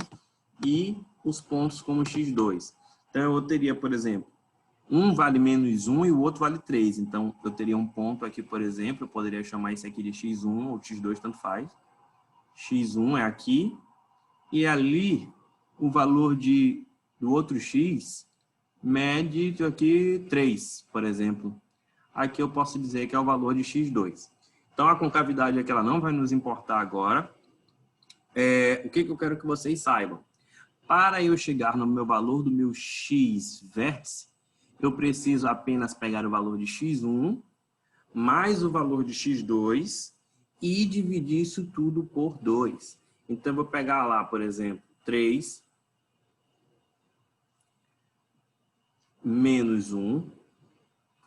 Speaker 1: e os pontos como x2. Então, eu teria, por exemplo, um vale menos 1 e o outro vale 3. Então, eu teria um ponto aqui, por exemplo, eu poderia chamar isso aqui de x1 ou x2, tanto faz. x1 é aqui. E ali, o valor do outro x mede aqui 3, por exemplo. Aqui eu posso dizer que é o valor de x2. Então, a concavidade aqui ela não vai nos importar agora. O que eu quero que vocês saibam? Para eu chegar no meu valor do meu x vértice, eu preciso apenas pegar o valor de x1 mais o valor de x2 e dividir isso tudo por 2. Então, eu vou pegar lá, por exemplo, 3 menos 1.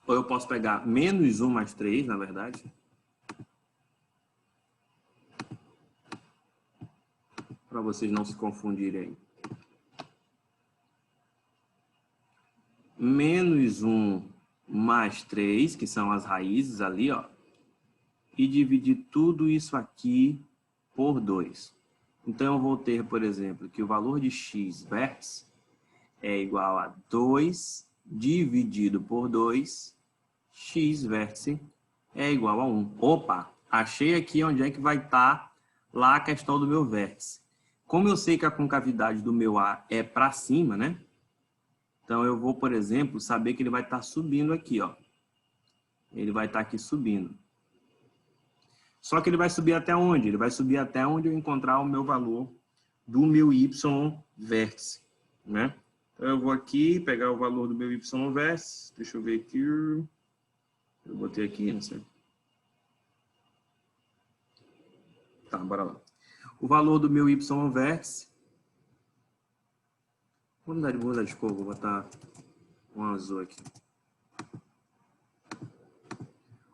Speaker 1: Ou eu posso pegar menos 1 mais 3, na verdade. Para vocês não se confundirem. Menos 1 mais 3, que são as raízes ali, ó. E dividir tudo isso aqui por 2. Então, eu vou ter, por exemplo, que o valor de x vértice é igual a 2 dividido por 2, x vértice é igual a 1. Opa, achei aqui onde é que vai estar lá a questão do meu vértice. Como eu sei que a concavidade do meu A é para cima, né? Então, eu vou, por exemplo, saber que ele vai estar subindo aqui, ó. Ele vai estar aqui subindo. Só que ele vai subir até onde? Ele vai subir até onde eu encontrar o meu valor do meu y vértice, né? Então, eu vou aqui pegar o valor do meu y vértice. Deixa eu ver aqui. Eu botei aqui, não sei. Tá, bora lá. O valor do meu y vértice. Vou mudar de cor, vou botar um azul aqui.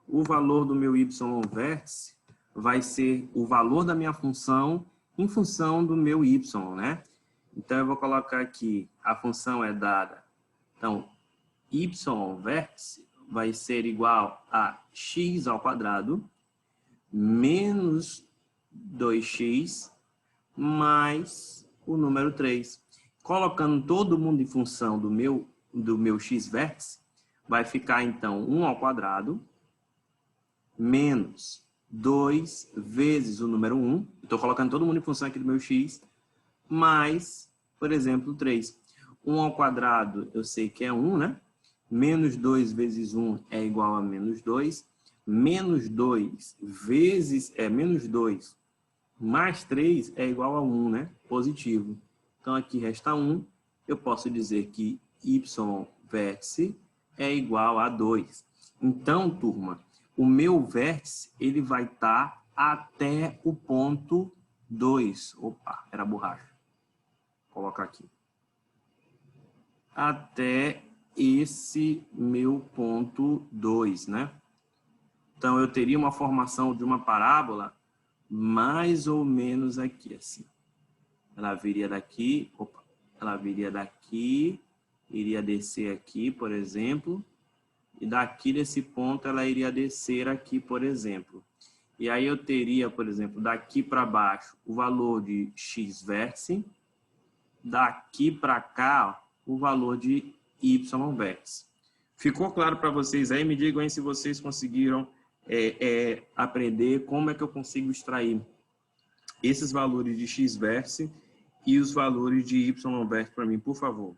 Speaker 1: O valor do meu y vértice vai ser o valor da minha função em função do meu y, né? Então, eu vou colocar aqui, a função é dada. Então, y vértice vai ser igual a x ao quadrado menos 2x mais o número 3. Colocando todo mundo em função do meu x vértice, vai ficar, então, 1 ao quadrado menos 2 vezes o número 1. Estou colocando todo mundo em função aqui do meu x, mais, por exemplo, 3. 1 ao quadrado, eu sei que é 1, né? Menos 2 vezes 1 é igual a menos 2. Menos 2 vezes, menos 2 mais 3 é igual a 1, né? Positivo. Então, aqui resta 1. Eu posso dizer que y vértice é igual a 2. Então, turma, o meu vértice ele vai estar até o ponto 2. Opa, era borracha. colocar aqui. Até esse meu ponto 2, né? Então, eu teria uma formação de uma parábola mais ou menos aqui, assim. Ela viria daqui, ela viria daqui, iria descer aqui, por exemplo, e daqui desse ponto ela iria descer aqui, por exemplo. E aí eu teria, por exemplo, daqui para baixo o valor de x vértice, daqui para cá o valor de y vértice. Ficou claro para vocês aí? Me digam aí se vocês conseguiram aprender como é que eu consigo extrair esses valores de x vértice e os valores de y vértice para mim, por favor.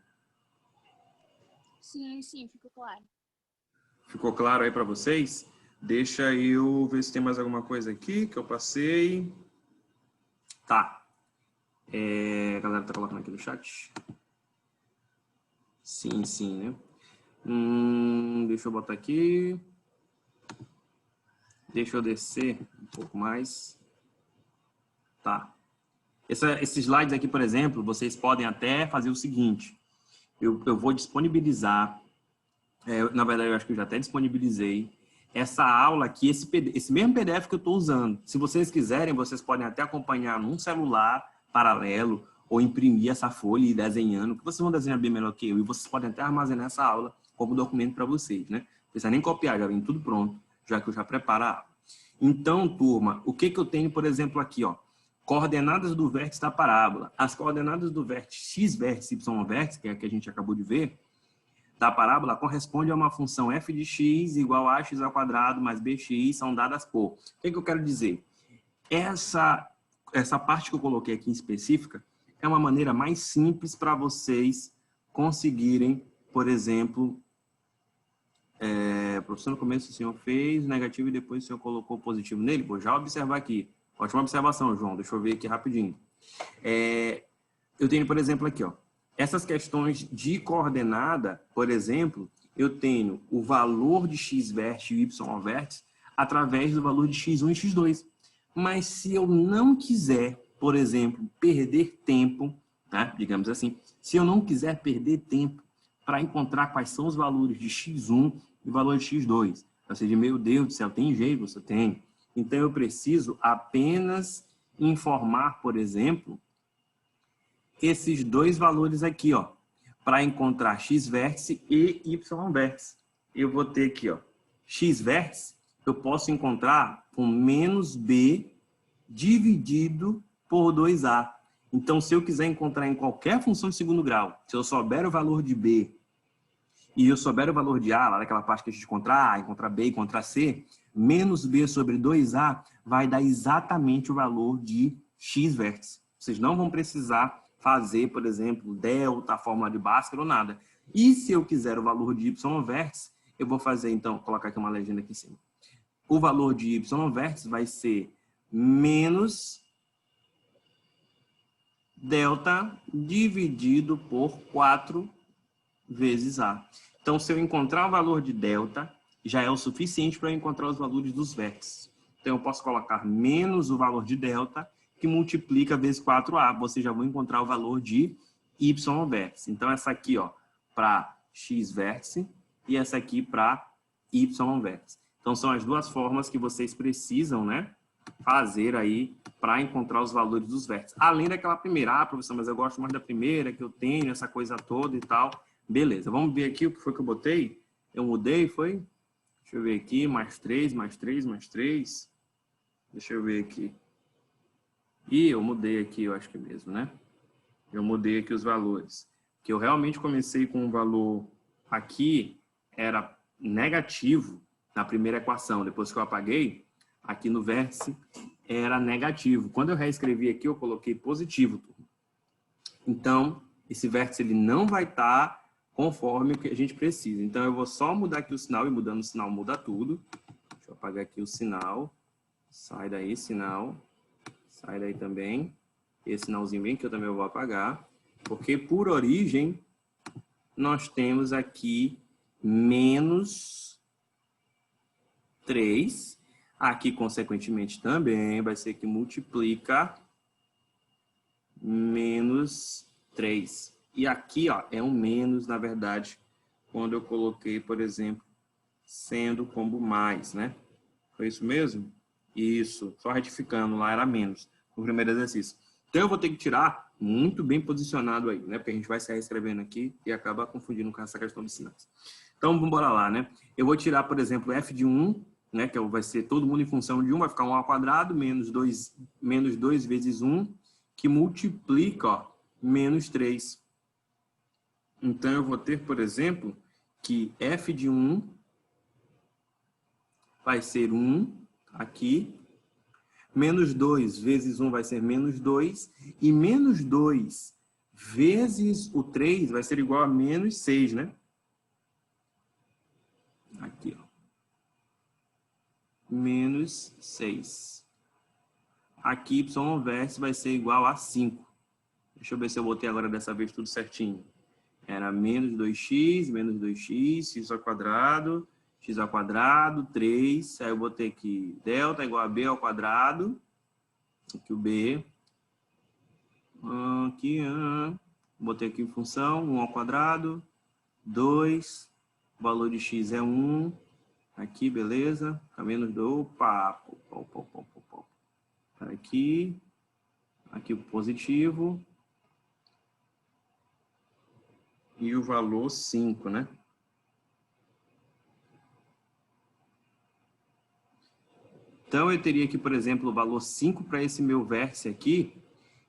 Speaker 2: Sim, ficou claro.
Speaker 1: Ficou claro aí para vocês? Deixa eu ver se tem mais alguma coisa aqui que eu passei. Tá. A galera tá colocando aqui no chat. Sim, né? Deixa eu botar aqui. Deixa eu descer um pouco mais. Tá. Esses slides aqui, por exemplo, vocês podem até fazer o seguinte. Eu vou disponibilizar, na verdade eu acho que eu já até disponibilizei, essa aula aqui, esse mesmo PDF que eu estou usando. Se vocês quiserem, vocês podem até acompanhar num celular paralelo ou imprimir essa folha e ir desenhando, que vocês vão desenhar bem melhor que eu. E vocês podem até armazenar essa aula como documento para vocês, né? Não precisa nem copiar, já vem tudo pronto, já que eu já preparo a aula. Então, turma, o que eu tenho, por exemplo, aqui, ó? Coordenadas do vértice da parábola. As coordenadas do vértice x vértice, y vértice, que é a que a gente acabou de ver, da parábola, corresponde a uma função f de x igual a x ao quadrado mais bx, são dadas por. O que eu quero dizer? Essa parte que eu coloquei aqui em específica é uma maneira mais simples para vocês conseguirem, por exemplo, professor, no começo o senhor fez negativo e depois o senhor colocou positivo nele. Vou já observar aqui. Ótima observação, João. Deixa eu ver aqui rapidinho. Eu tenho, por exemplo, aqui, ó, essas questões de coordenada, por exemplo, eu tenho o valor de x vértice e y vértice através do valor de x1 e x2. Mas se eu não quiser, por exemplo, perder tempo, né, digamos assim, se eu não quiser perder tempo para encontrar quais são os valores de x1 e o valor de x2, ou seja, meu Deus do céu, tem jeito? Você tem. Então, eu preciso apenas informar, por exemplo, esses dois valores aqui, ó, para encontrar x vértice e y vértice. Eu vou ter aqui, ó, x vértice, eu posso encontrar com menos b dividido por 2a. Então, se eu quiser encontrar em qualquer função de segundo grau, se eu souber o valor de b e eu souber o valor de a, lá naquela parte que a gente encontrar A, encontrar b, encontrar c, menos b sobre 2a vai dar exatamente o valor de x vértice. Vocês não vão precisar fazer, por exemplo, delta, fórmula de Bhaskara ou nada. E se eu quiser o valor de y vértice, eu vou fazer, então, colocar aqui uma legenda aqui em cima. O valor de y vértice vai ser menos delta dividido por 4 vezes a. Então, se eu encontrar o valor de delta, já é o suficiente para eu encontrar os valores dos vértices. Então, eu posso colocar menos o valor de delta, que multiplica vezes 4a. Você já vai encontrar o valor de y vértice. Então, essa aqui, ó, para x vértice e essa aqui para y vértice. Então, são as duas formas que vocês precisam, né, fazer aí para encontrar os valores dos vértices. Além daquela primeira, professor, mas eu gosto mais da primeira, que eu tenho essa coisa toda e tal. Beleza, vamos ver aqui o que foi que eu botei. Eu mudei, foi? Deixa eu ver aqui, mais 3, mais 3, mais 3. Deixa eu ver aqui. E eu mudei aqui, eu acho que mesmo, né? Eu mudei aqui os valores. Que eu realmente comecei com um valor aqui, era negativo na primeira equação. Depois que eu apaguei, aqui no vértice era negativo. Quando eu reescrevi aqui, eu coloquei positivo. Então, esse vértice ele não vai estar conforme o que a gente precisa. Então, eu vou só mudar aqui o sinal, e mudando o sinal muda tudo. Deixa eu apagar aqui o sinal. Sai daí, sinal. Sai daí também. Esse sinalzinho bem que eu também vou apagar. Porque, por origem, nós temos aqui menos 3. Aqui, consequentemente, também vai ser que multiplica menos 3. E aqui, ó, é um menos, na verdade, quando eu coloquei, por exemplo, sendo como mais, né? Foi isso mesmo? Isso, só retificando, lá era menos, no primeiro exercício. Então, eu vou ter que tirar muito bem posicionado aí, né? Porque a gente vai sair escrevendo aqui e acaba confundindo com essa questão de sinais. Então, vamos embora lá, né? Eu vou tirar, por exemplo, f de 1, né? Que vai ser todo mundo em função de 1, vai ficar 1 ao quadrado, menos 2 vezes 1, que multiplica, ó, menos 3. Então, eu vou ter, por exemplo, que f de 1 vai ser 1 aqui, menos 2 vezes 1 vai ser menos 2, e menos 2 vezes o 3 vai ser igual a menos 6, né? Aqui, ó. Menos 6. Aqui, y verso vai ser igual a 5. Deixa eu ver se eu botei agora dessa vez tudo certinho. Era menos 2x, x ao quadrado, 3. Aí eu botei aqui delta igual a b ao quadrado. Aqui o b. Aqui, botei aqui função, 1 ao quadrado, 2. O valor de x é 1. Aqui, beleza. Tá menos 2. Opa. Aqui. Aqui o positivo. E o valor 5, né? Então, eu teria aqui, por exemplo, o valor 5 para esse meu vértice aqui.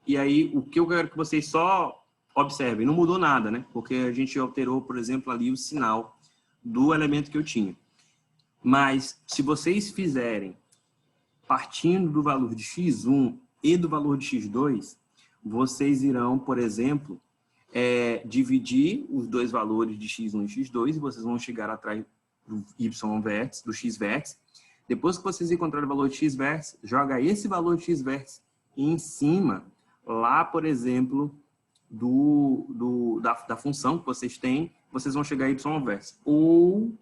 Speaker 1: E aí, o que eu quero que vocês só observem, não mudou nada, né? Porque a gente alterou, por exemplo, ali o sinal do elemento que eu tinha. Mas, se vocês fizerem partindo do valor de x1 e do valor de x2, vocês irão, por exemplo, dividir os dois valores de x1 e x2 e vocês vão chegar atrás do y vértice, do x vértice. Depois que vocês encontrarem o valor de x vértice, joga esse valor de x vértice em cima, lá, por exemplo, da função que vocês têm, vocês vão chegar a y vértice. Ou,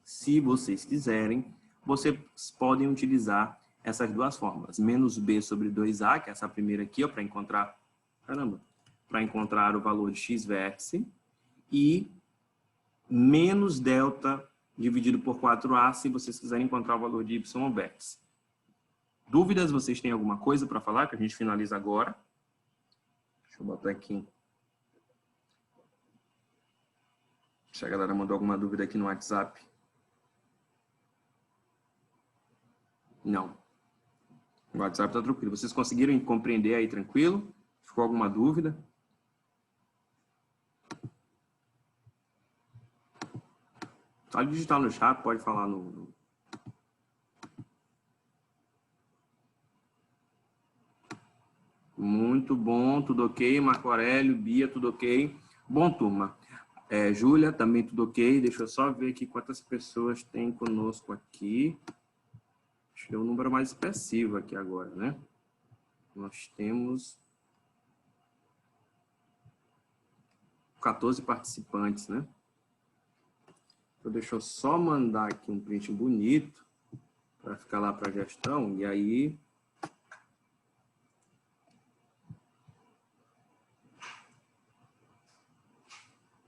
Speaker 1: se vocês quiserem, vocês podem utilizar essas duas fórmulas. Menos b sobre 2a, que é essa primeira aqui, para encontrar... Caramba! Para encontrar o valor de x vértice, e menos delta dividido por 4a, se vocês quiserem encontrar o valor de y vértice. Dúvidas? Vocês têm alguma coisa para falar, que a gente finaliza agora? Deixa eu botar aqui. Se a galera mandou alguma dúvida aqui no WhatsApp. Não. O WhatsApp está tranquilo. Vocês conseguiram compreender aí tranquilo? Ficou alguma dúvida? Só digitar no chat, pode falar no... Muito bom, tudo ok. Marco Aurélio, Bia, tudo ok. Bom, turma. Júlia, também tudo ok. Deixa eu só ver aqui quantas pessoas tem conosco aqui. Acho que é um número mais expressivo aqui agora, né? Nós temos 14 participantes, né? Então, deixa eu só mandar aqui um print bonito para ficar lá para a gestão. E aí...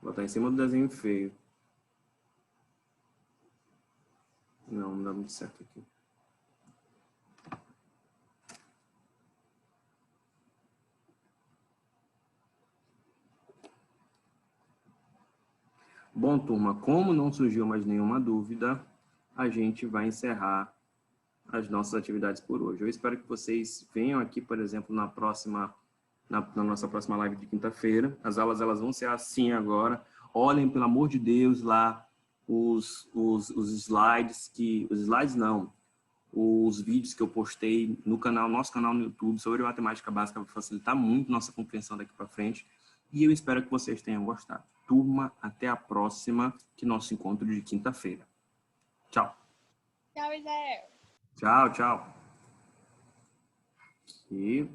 Speaker 1: Vou botar em cima do desenho feio. Não dá muito certo aqui. Bom, turma, como não surgiu mais nenhuma dúvida, a gente vai encerrar as nossas atividades por hoje. Eu espero que vocês venham aqui, por exemplo, na nossa próxima live de quinta-feira. As aulas elas vão ser assim agora. Olhem, pelo amor de Deus, lá os slides os vídeos que eu postei no canal, nosso canal no YouTube sobre matemática básica para facilitar muito nossa compreensão daqui para frente. E eu espero que vocês tenham gostado. Turma, até a próxima, que nosso encontro de quinta-feira. Tchau.
Speaker 2: Tchau, Israel.
Speaker 1: Tchau, tchau. Aqui.